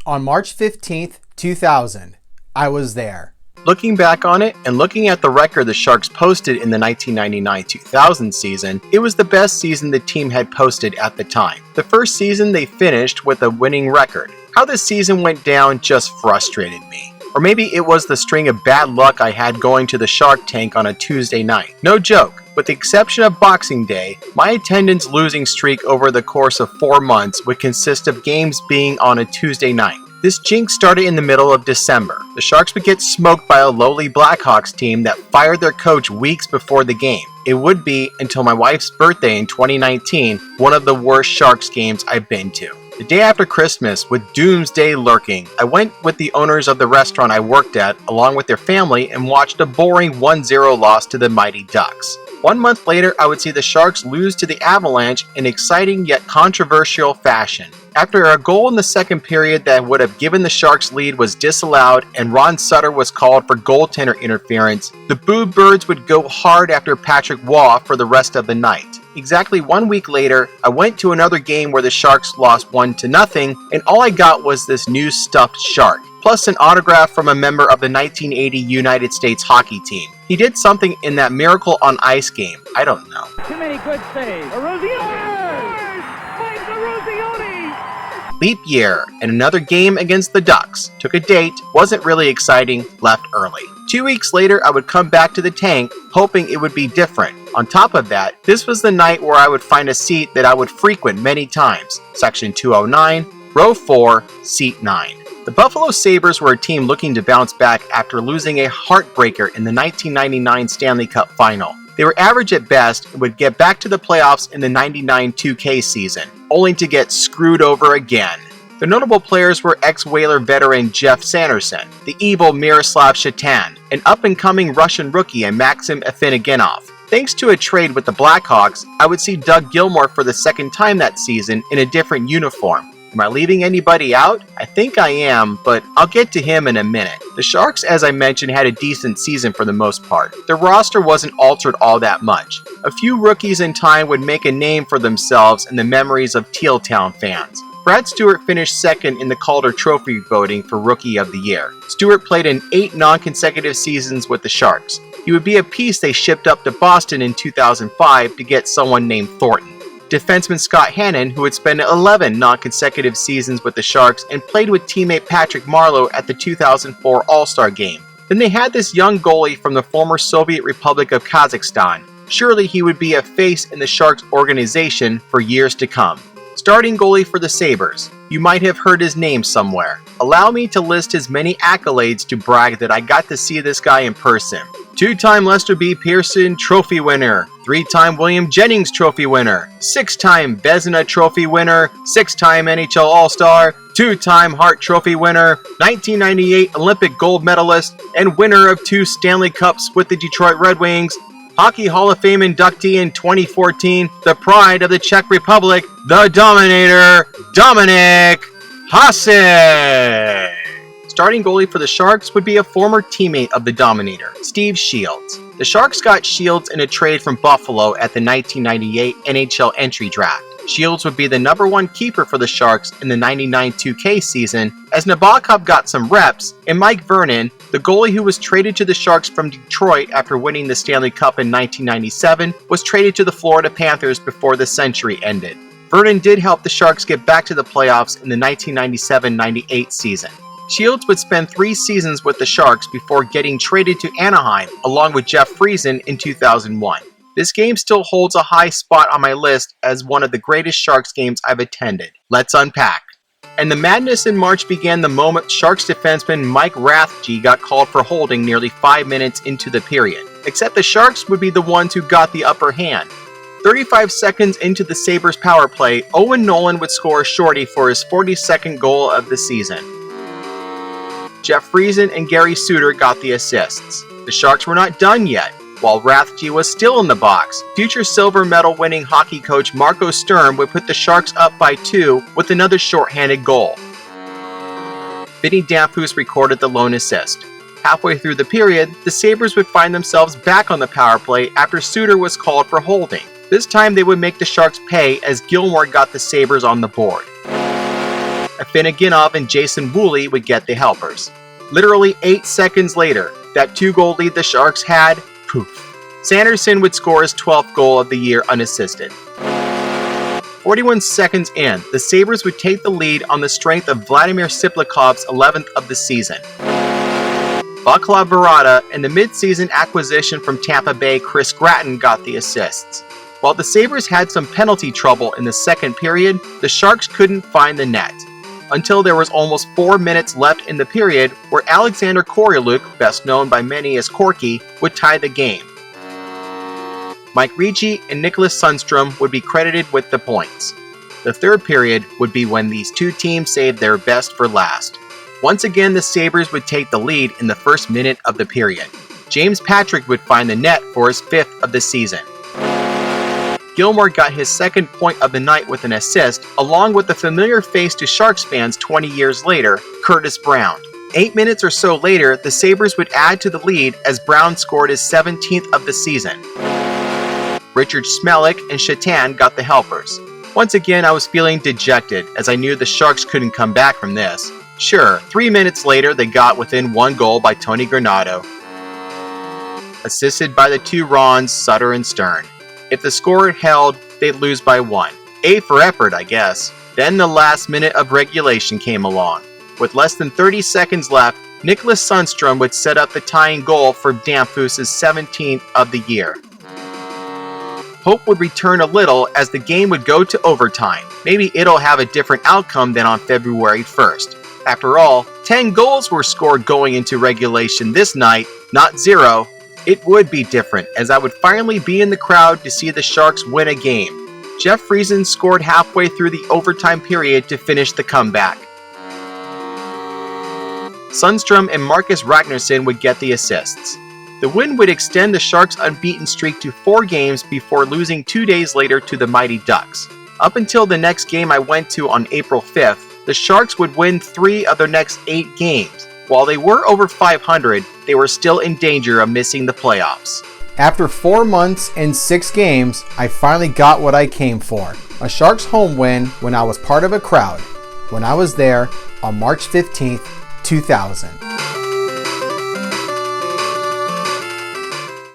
On March 15th, 2000, I was there. Looking back on it, and looking at the record the Sharks posted in the 1999-2000 season, it was the best season the team had posted at the time. The first season they finished with a winning record. How this season went down just frustrated me. Or maybe it was the string of bad luck I had going to the Shark Tank on a Tuesday night. No joke. With the exception of Boxing Day, my attendance losing streak over the course of 4 months would consist of games being on a Tuesday night. This jinx started in the middle of December. The Sharks would get smoked by a lowly Blackhawks team that fired their coach weeks before the game. It would be, until my wife's birthday in 2019, one of the worst Sharks games I've been to. The day after Christmas, with doomsday lurking, I went with the owners of the restaurant I worked at, along with their family, and watched a boring 1-0 loss to the Mighty Ducks. 1 month later, I would see the Sharks lose to the Avalanche in exciting yet controversial fashion. After a goal in the second period that would have given the Sharks lead was disallowed and Ron Sutter was called for goaltender interference, the Boo Birds would go hard after Patrick Waugh for the rest of the night. Exactly 1 week later, I went to another game where the Sharks lost 1-0, and all I got was this new stuffed shark, plus an autograph from a member of the 1980 United States hockey team. He did something in that Miracle on Ice game. I don't know. Too many good saves. Leap year, and another game against the Ducks. Took a date, wasn't really exciting, left early. 2 weeks later, I would come back to the tank, hoping it would be different. On top of that, this was the night where I would find a seat that I would frequent many times. Section 209, row 4, seat 9. The Buffalo Sabres were a team looking to bounce back after losing a heartbreaker in the 1999 Stanley Cup Final. They were average at best and would get back to the playoffs in the 99 2K season, only to get screwed over again. The notable players were ex-Whaler veteran Jeff Sanderson, the evil Miroslav Shatan, an up-and-coming Russian rookie and Maxim Afinogenov. Thanks to a trade with the Blackhawks, I would see Doug Gilmour for the second time that season in a different uniform. Am I leaving anybody out? I think I am, but I'll get to him in a minute. The Sharks, as I mentioned, had a decent season for the most part. Their roster wasn't altered all that much. A few rookies in time would make a name for themselves in the memories of Teal Town fans. Brad Stewart finished second in the Calder Trophy voting for Rookie of the Year. Stewart played in 8 non-consecutive seasons with the Sharks. He would be a piece they shipped up to Boston in 2005 to get someone named Thornton. Defenseman Scott Hannon, who had spent 11 non-consecutive seasons with the Sharks and played with teammate Patrick Marleau at the 2004 All-Star Game. Then they had this young goalie from the former Soviet Republic of Kazakhstan. Surely he would be a face in the Sharks organization for years to come. Starting goalie for the Sabres. You might have heard his name somewhere. Allow me to list his many accolades to brag that I got to see this guy in person. 2-time Lester B. Pearson Trophy winner, 3-time William Jennings Trophy winner, 6-time Vezina Trophy winner, 6-time NHL All-Star, 2-time Hart Trophy winner, 1998 Olympic gold medalist, and winner of 2 Stanley Cups with the Detroit Red Wings, Hockey Hall of Fame inductee in 2014, the pride of the Czech Republic, the Dominator, Dominik Hasek. Starting goalie for the Sharks would be a former teammate of the Dominator, Steve Shields. The Sharks got Shields in a trade from Buffalo at the 1998 NHL entry draft. Shields would be the number 1 keeper for the Sharks in the 99 2K season, as Nabokov got some reps, and Mike Vernon, the goalie who was traded to the Sharks from Detroit after winning the Stanley Cup in 1997, was traded to the Florida Panthers before the century ended. Vernon did help the Sharks get back to the playoffs in the 1997-98 season. Shields would spend 3 seasons with the Sharks before getting traded to Anaheim, along with Jeff Friesen in 2001. This game still holds a high spot on my list as one of the greatest Sharks games I've attended. Let's unpack. And the madness in March began the moment Sharks defenseman Mike Rathje got called for holding nearly 5 minutes into the period. Except the Sharks would be the ones who got the upper hand. 35 seconds into the Sabres power play, Owen Nolan would score a shorty for his 42nd goal of the season. Jeff Friesen and Gary Suter got the assists. The Sharks were not done yet. While Rathje was still in the box, future silver medal winning hockey coach Marco Sturm would put the Sharks up by 2 with another shorthanded goal. Vinny Damphousse recorded the lone assist. Halfway through the period, the Sabres would find themselves back on the power play after Suter was called for holding. This time they would make the Sharks pay as Gilmour got the Sabres on the board. Afinogenov and Jason Woolley would get the helpers. Literally 8 seconds later, that 2-goal lead the Sharks had, poof. Sanderson would score his 12th goal of the year unassisted. 41 seconds in, the Sabres would take the lead on the strength of Vladimir Siplikov's 11th of the season. Vaclav Barada and the mid-season acquisition from Tampa Bay Chris Gratton got the assists. While the Sabres had some penalty trouble in the second period, the Sharks couldn't find the net, until there was almost 4 minutes left in the period where Alexander Koryaluk, best known by many as Corky, would tie the game. Mike Ricci and Nicholas Sundstrom would be credited with the points. The third period would be when these two teams saved their best for last. Once again, the Sabres would take the lead in the first minute of the period. James Patrick would find the net for his 5th of the season. Gilmore got his second point of the night with an assist, along with the familiar face to Sharks fans 20 years later, Curtis Brown. 8 minutes or so later, the Sabres would add to the lead as Brown scored his 17th of the season. Richard Smelik and Shatan got the helpers. Once again, I was feeling dejected as I knew the Sharks couldn't come back from this. Sure, 3 minutes later they got within 1 goal by Tony Granato, assisted by the two Rons, Sutter and Stern. If the score had held, they'd lose by 1. A for effort, I guess. Then the last minute of regulation came along. With less than 30 seconds left, Nicholas Sundstrom would set up the tying goal for Damphus's 17th of the year. Hope would return a little as the game would go to overtime. Maybe it'll have a different outcome than on February 1st. After all, 10 goals were scored going into regulation this night, not 0. It would be different, as I would finally be in the crowd to see the Sharks win a game. Jeff Friesen scored halfway through the overtime period to finish the comeback. Sundstrom and Marcus Ragnarsson would get the assists. The win would extend the Sharks' unbeaten streak to 4 games before losing 2 days later to the Mighty Ducks. Up until the next game I went to on April 5th, the Sharks would win 3 of their next 8 games. While they were over 500, they were still in danger of missing the playoffs. After 4 months and 6 games, I finally got what I came for. A Sharks home win when I was part of a crowd. When I was there on March 15th, 2000.